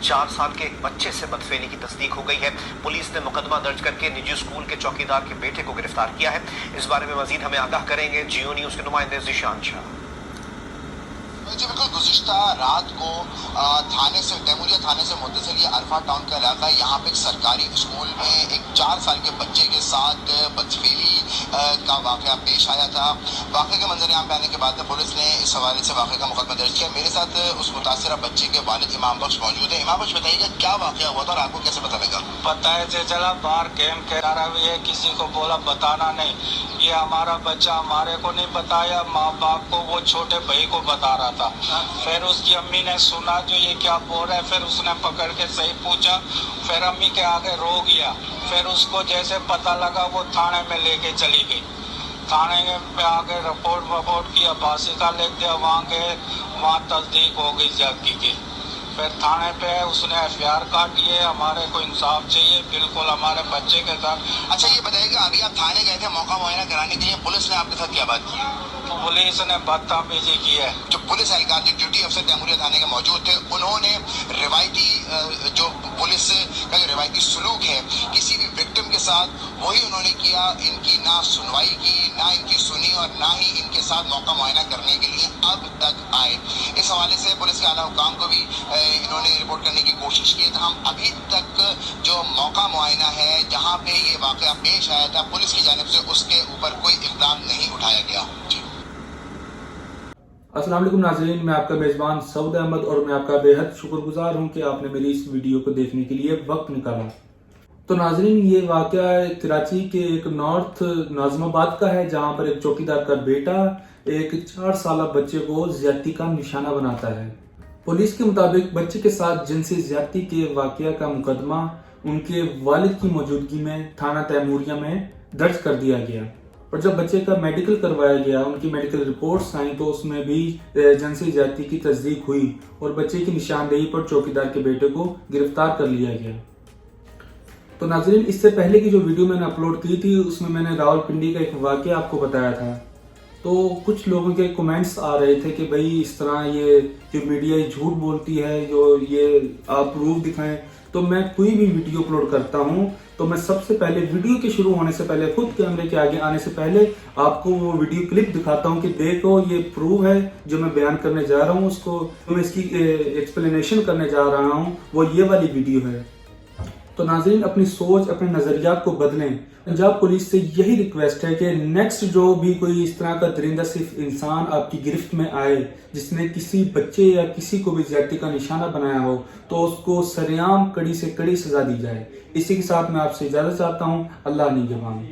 4 साल के एक बच्चे से बदफेली की तस्दीक हो गई है। पुलिस ने मुकदमा दर्ज करके निजी स्कूल के चौकीदार के बेटे को गिरफ्तार किया है। इस बारे में मजीद हमें आगाह करेंगे जियो न्यूज के नुमाइंदे ज़ीशान शाह। जी बिल्कुल, गुज़िश्ता रात को तैमूरिया थाने से मुتصل ये अरफा टाउन का इलाका है। यहाँ पे एक सरकारी स्कूल में एक 4 साल के बच्चे के साथ बदफेली का वाक़या पेश आया था। वाक़े के मंजर यहाँ पे आने के बाद पुलिस ने इस हवाले से वाक़े का मुकदमा दर्ज किया। मेरे साथ उस मुतासिरा बच्चे के वालिद इमाम बख्श मौजूद है। इमाम बख्श, बताइएगा क्या वाक़या हुआ था और आपको कैसे पता लगा? पता है चला बाहर गेम खेल रहा है, किसी को बोला बताना नहीं। ये हमारा बच्चा हमारे को नहीं बताया, माँ बाप को, वो छोटे भाई को बता रहा था। फिर उसकी अम्मी ने सुना जो ये क्या बोल रहा है, फिर उसने पकड़ के सही पूछा, फिर अम्मी के आगे रो गया। फिर उसको जैसे पता लगा वो थाने में लेके चली गई। थाने पे आगे रिपोर्ट की, अब्बासी का लिख दिया, वहाँ तस्दीक हो गई ज्यादती की। फिर थाने पे उसने FIR काट लिए। हमारे को इंसाफ चाहिए बिल्कुल हमारे बच्चे के साथ। अच्छा ये बताइएगा, अभी आप थाने गए थे मौका मुआयना कराने के लिए, पुलिस ने आपके साथ क्या बात की? पुलिस ने बदतमीजी की है। जो पुलिस एहलकार जो ड्यूटी अफसर तैमूरिया थाने के मौजूद थे, उन्होंने रिवायती जो पुलिस का जो रिवायती सलूक है किसी भी विक्टिम के साथ, वही उन्होंने किया। इनकी ना सुनवाई की, ना इनकी सुनी और ना ही इनके साथ मौका मुआयना करने के लिए अब तक आए। इस हवाले से पुलिस के आला हुकाम को भी इन्होंने रिपोर्ट करने की कोशिश की। हम अभी तक जो मौका मुआयना है जहाँ पे ये वाक़या पेश आया था, पुलिस की जानिब से उसके ऊपर कोई इक़दाम नहीं उठाया गया। अस्सलाम वालेकुम नाज़रीन, मैं आपका मेज़बान सऊद अहमद और मैं आपका बेहद शुक्रगुजार हूँ कि आपने मेरी इस वीडियो को देखने के लिए वक्त निकाला। तो नाज़रीन, ये वाक़या कराची के एक नॉर्थ नाज़िमाबाद का है, जहाँ पर एक चौकीदार का बेटा एक 4 साल बच्चे को ज़्यादती का निशाना बनाता है। पुलिस के मुताबिक बच्चे के साथ जिनसी ज़्यादती के वाक़या का मुकदमा उनके वालिद की मौजूदगी में थाना तैमूरिया में दर्ज कर दिया गया। और जब बच्चे का मेडिकल करवाया गया, उनकी मेडिकल रिपोर्ट्स आई, तो उसमें भी जिनसी ज़्यादती की तस्दीक हुई और बच्चे की निशानदेही पर चौकीदार के बेटे को गिरफ्तार कर लिया गया। तो नाज़रीन, इससे पहले की जो वीडियो मैंने अपलोड की थी उसमें मैंने रावलपिंडी का एक वाक़या आपको बताया था। तो कुछ लोगों के कमेंट्स आ रहे थे कि भाई इस तरह ये जो मीडिया झूठ बोलती है, जो ये आप प्रूफ दिखाएं। तो मैं कोई भी वीडियो अपलोड करता हूं तो मैं सबसे पहले वीडियो के शुरू होने से पहले, खुद कैमरे के आगे आने से पहले आपको वो वीडियो क्लिप दिखाता हूं कि देखो ये प्रूफ है जो मैं बयान करने जा रहा हूं। उसको जो मैं इसकी एक्सप्लेनेशन करने जा रहा हूं वो ये वाली वीडियो है। तो नाज़रीन, अपनी सोच, अपने नज़रियात को बदलें। पंजाब पुलिस से यही रिक्वेस्ट है कि नेक्स्ट जो भी कोई इस तरह का दरिंदा सिर्फ इंसान आपकी गिरफ्त में आए जिसने किसी बच्चे या किसी को भी ज़्यादती का निशाना बनाया हो, तो उसको सरेआम कड़ी से कड़ी सजा दी जाए। इसी के साथ मैं आपसे इजाज़त चाहता हूँ। अल्लाह निगहबान।